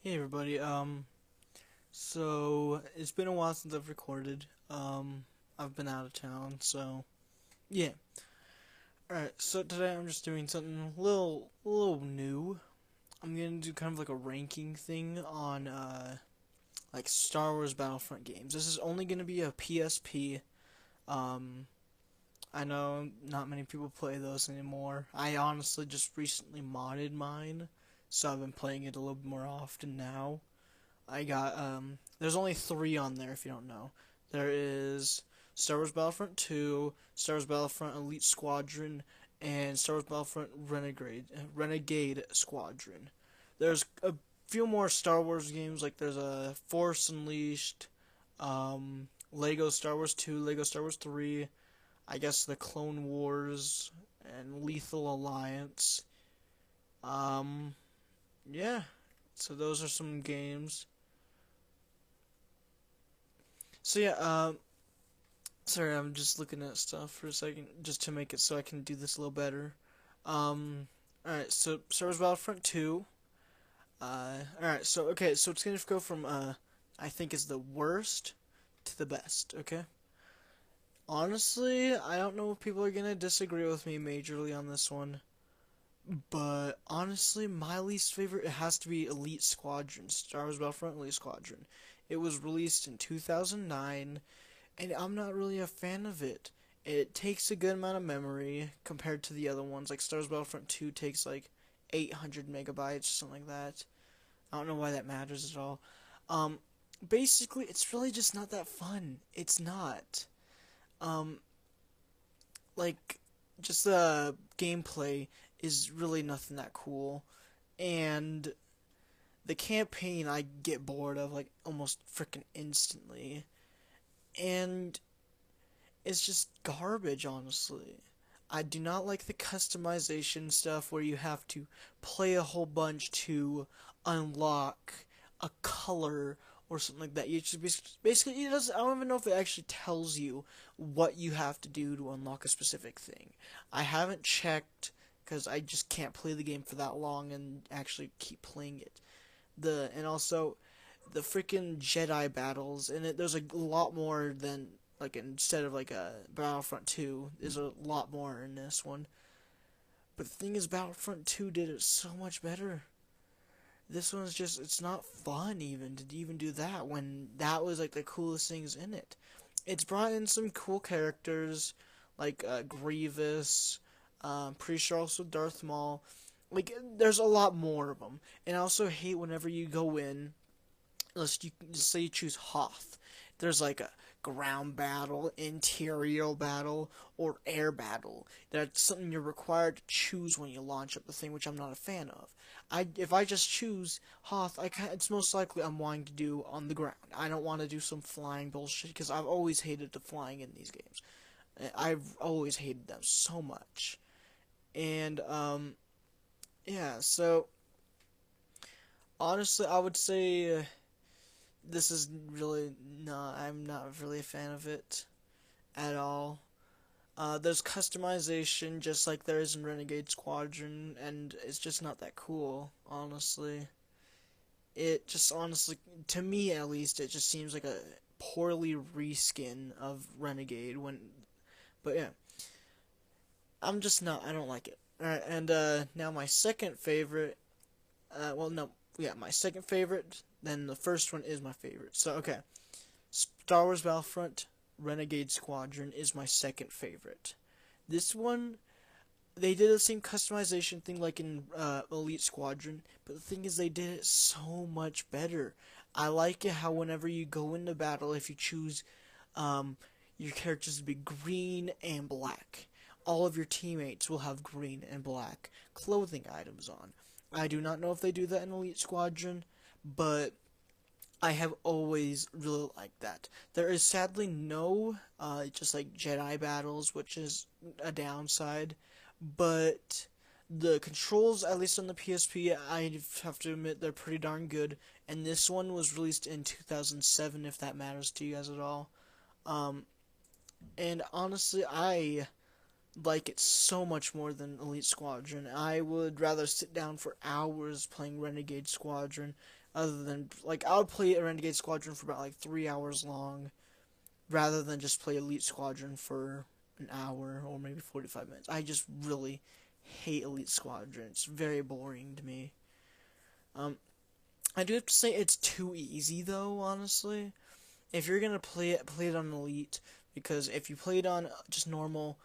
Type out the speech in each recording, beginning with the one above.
Hey everybody, so it's been a while since I've recorded. I've been out of town, so yeah. Alright, so today I'm just doing something a little new. I'm gonna do kind of like a ranking thing on, like Star Wars Battlefront games. This is only gonna be a PSP. Um, I know not many people play those anymore. I honestly just recently modded mine, so I've been playing it a little bit more often now. I got there's only three on there if you don't know. There is Star Wars Battlefront 2, Star Wars Battlefront Elite Squadron, and Star Wars Battlefront Renegade Squadron. There's a few more Star Wars games, like there's a Force Unleashed, Lego Star Wars 2, Lego Star Wars 3, I guess the Clone Wars, and Lethal Alliance. Um, yeah. So those are some games. So yeah, sorry, I'm just looking at stuff for a second, just to make it so I can do this a little better. Alright, so Star Wars Battlefront 2. Alright, so okay, so it's gonna go from I think is the worst to the best. Okay. Honestly, I don't know if people are gonna disagree with me majorly on this one, but honestly, my least favorite it has to be Elite Squadron, Star Wars Battlefront Elite Squadron. It was released in 2009 and I'm not really a fan of it. It takes a good amount of memory compared to the other ones. Like Star Wars Battlefront 2 takes like 800 megabytes or something like that. I don't know why that matters at all. Um, Basically, it's really just not that fun. It's not. Um, like, just the gameplay is really nothing that cool. And the campaign I get bored of like almost freaking instantly. And it's just garbage, honestly. I do not like the customization stuff where you have to play a whole bunch to unlock a color or something like that. You just basically it doesn't. I don't even know if it actually tells you what you have to do to unlock a specific thing. I haven't checked because I just can't play the game for that long and actually keep playing it. And also the freaking Jedi battles in it. There's a lot more than like instead of like a Battlefront 2. There's a lot more in this one. But the thing is, Battlefront 2 did it so much better. This one's just it's not fun even to even do that when that was like the coolest things in it. It's brought in some cool characters like Grievous. Pretty sure also Darth Maul. Like there's a lot more of them. And I also hate whenever you go in let's you say you choose Hoth. There's like a ground battle, interior battle, or air battle. That's something you're required to choose when you launch up the thing, which I'm not a fan of. If I just choose Hoth, it's most likely I'm wanting to do on the ground. I don't want to do some flying bullshit because I've always hated the flying in these games. I've always hated them so much. And yeah, so honestly, I would say this is really not. I'm not really a fan of it at all. There's customization just like there is in Renegade Squadron, and it's just not that cool, honestly. It just honestly, to me at least, it just seems like a poorly reskin of Renegade. But yeah, I'm just not. I don't like it. All right, and now my second favorite. Well, no, yeah, my second favorite. Then the first one is my favorite. So okay, Star Wars Battlefront Renegade Squadron is my second favorite. This one, they did the same customization thing like in Elite Squadron, but the thing is, they did it so much better. I like it how whenever you go into battle, if you choose um, your characters to be green and black, all of your teammates will have green and black clothing items on. I do not know if they do that in Elite Squadron, but I have always really liked that. There is sadly no just like Jedi battles, which is a downside, but the controls, at least on the PSP, I have to admit they're pretty darn good. And this one was released in 2007, if that matters to you guys at all. Um, and honestly, I like it so much more than Elite Squadron. I would rather sit down for hours playing Renegade Squadron, other than like I would play a Renegade Squadron for about like 3 hours long, rather than just play Elite Squadron for an hour or maybe 45 minutes. I just really hate Elite Squadron. It's very boring to me. Um, I do have to say it's too easy though, honestly. If you're gonna play it on Elite, because if you play it on just normal,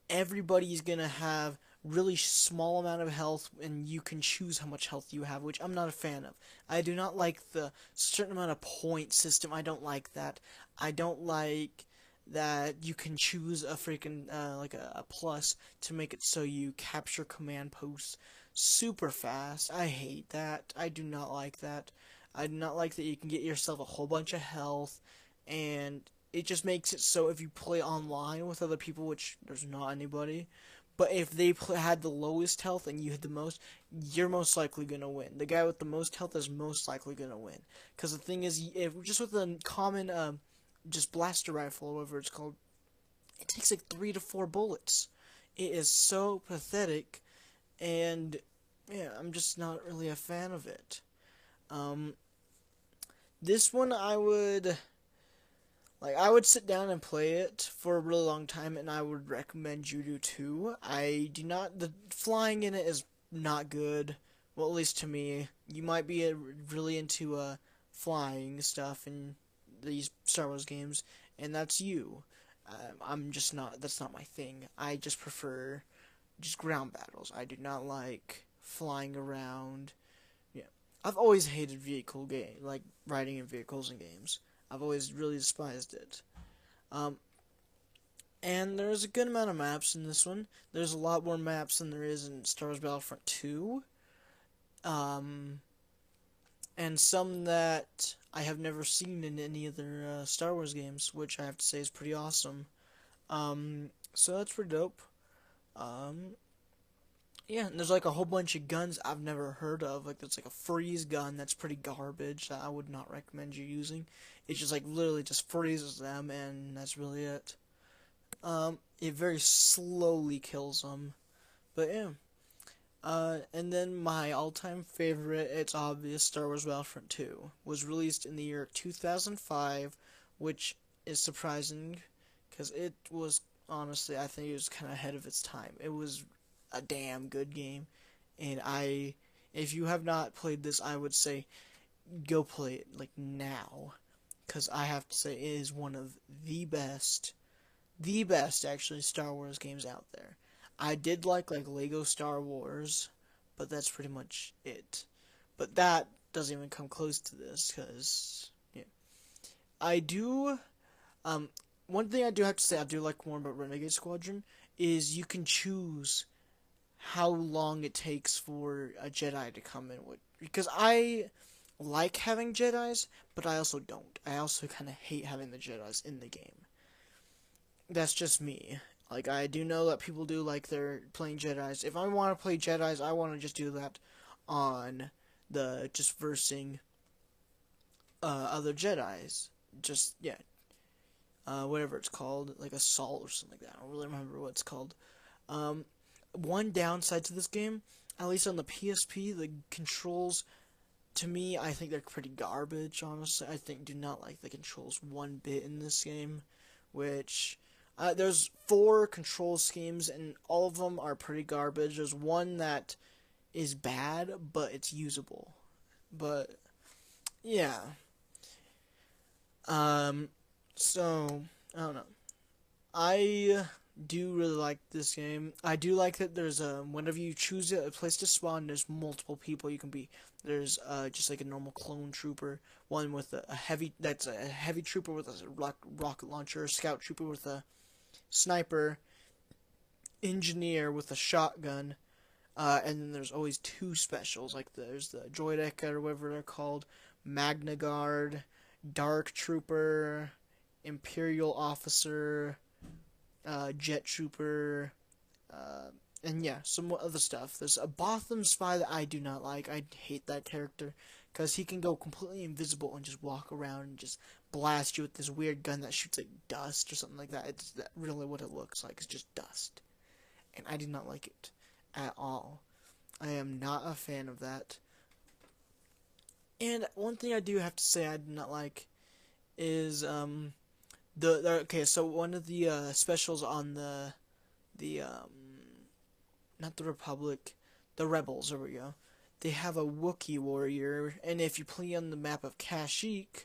everybody's gonna have really small amount of health, and you can choose how much health you have, which I'm not a fan of. I do not like the certain amount of point system. I don't like that. I don't like that you can choose a freaking like a plus to make it so you capture command posts super fast. I hate that. I do not like that. I do not like that you can get yourself a whole bunch of health, and it just makes it so if you play online with other people, which there's not anybody, but if they had the lowest health and you had the most, you're most likely gonna win. The guy with the most health is most likely gonna win. Because the thing is, if just with a common, just blaster rifle, or whatever it's called, it takes like 3 to 4 bullets. It is so pathetic, and yeah, I'm just not really a fan of it. Um, this one I would sit down and play it for a really long time, and I would recommend you do too. I do not. The flying in it is not good. Well, at least to me. You might be really into flying stuff in these Star Wars games, and that's you. I'm just not. That's not my thing. I just prefer just ground battles. I do not like flying around. Yeah, I've always hated vehicle game, like riding in vehicles in games. I've always really despised it. Um, and there's a good amount of maps in this one. There's a lot more maps than there is in Star Wars Battlefront 2. Um, and some that I have never seen in any other Star Wars games, which I have to say is pretty awesome. So that's pretty dope. Um, yeah, and there's like a whole bunch of guns I've never heard of. Like there's like a freeze gun that's pretty garbage that I would not recommend you using. It just like literally just freezes them, and that's really it. It very slowly kills them. But yeah. And then my all-time favorite, it's obvious, Star Wars Battlefront 2, was released in the year 2005, which is surprising, because it was, honestly, I think it was kind of ahead of its time. It was a damn good game, and if you have not played this, I would say go play it, like, now, because I have to say it is one of the best, actually, Star Wars games out there. I did like Lego Star Wars, but that's pretty much it. But that doesn't even come close to this, because yeah. I do one thing I do have to say I do like more about Renegade Squadron is you can choose how long it takes for a Jedi to come in with, because I like having Jedis, but I also don't. I also kind of hate having the Jedis in the game. That's just me. Like, I do know that people do like they're playing Jedis. If I want to play Jedis, I want to just do that on the just versing other Jedis. Just, yeah. Whatever it's called, like Assault or something like that. I don't really remember what it's called. One downside to this game, at least on the PSP, the controls, to me, I think they're pretty garbage, honestly. I do not like the controls one bit in this game, which there's 4 control schemes, and all of them are pretty garbage. There's one that is bad, but it's usable. But yeah, so I don't know. I do really like this game. I do like that there's whenever you choose a place to spawn, there's multiple people you can be. There's just like a normal clone trooper, one with a heavy trooper with a rocket launcher, a scout trooper with a sniper, engineer with a shotgun, and then there's always 2 specials, like there's the Droideka or whatever they're called, Magna Guard, Dark Trooper, Imperial Officer, Jet Trooper, and yeah, some other stuff. There's a Botham Spy that I do not like. I hate that character, because he can go completely invisible and just walk around and just blast you with this weird gun that shoots like dust or something like that. It's really what it looks like. It's just dust. and I did not like it at all. I am not a fan of that. And one thing I do have to say I did not like is okay, so one of the specials on the not the Republic, the Rebels, there we go. They have a Wookiee warrior, and if you play on the map of Kashyyyk,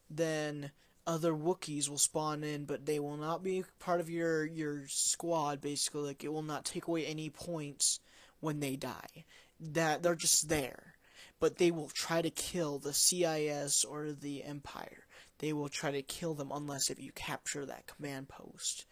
then other Wookiees will spawn in, but they will not be part of your squad. Basically, like it will not take away any points when they die. That they're just there, but they will try to kill the CIS or the Empire. They will try to kill them unless if you capture that command post,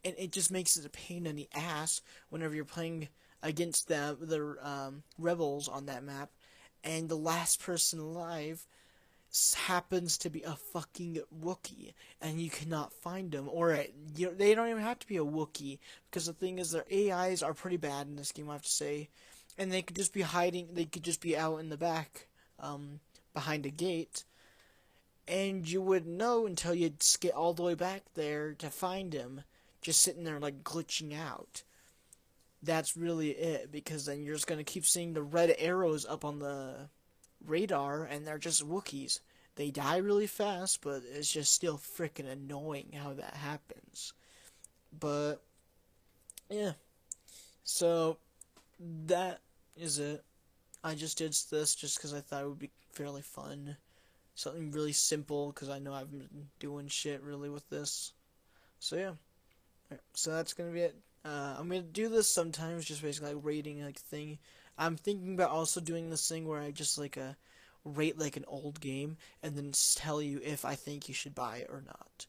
and it just makes it a pain in the ass whenever you're playing against the rebels on that map, and the last person alive happens to be a fucking Wookiee, and you cannot find them. Or they don't even have to be a Wookiee, because the thing is, their AIs are pretty bad in this game, I have to say, and they could just be hiding. They could just be out in the back, behind a gate, and you wouldn't know until you'd get all the way back there to find him, just sitting there like glitching out. That's really it, because then you're just gonna keep seeing the red arrows up on the radar, and they're just Wookiees. They die really fast, but it's just still freaking annoying how that happens. But yeah, so that is it. I just did this just because I thought it would be fairly fun, something really simple, because I know I've been doing shit really with this. So yeah, so that's gonna be it. I'm gonna do this sometimes, just basically like rating like thing. I'm thinking about also doing this thing where I just like rate like an old game and then tell you if I think you should buy it or not.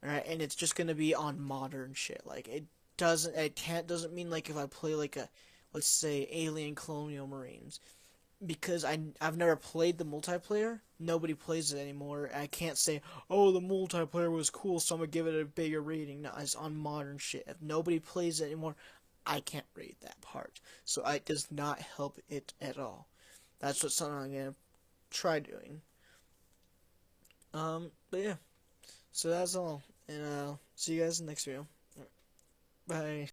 Alright, and it's just gonna be on modern shit. Like doesn't mean like if I play like a, let's say, Alien Colonial Marines, because I've never played the multiplayer. Nobody plays it anymore. I can't say, oh, the multiplayer was cool, so I'm gonna give it a bigger rating. No, it's on modern shit. If nobody plays it anymore, I can't rate that part. So it does not help it at all. That's what something I'm gonna try doing. But yeah. So that's all. And see you guys in the next video. Bye.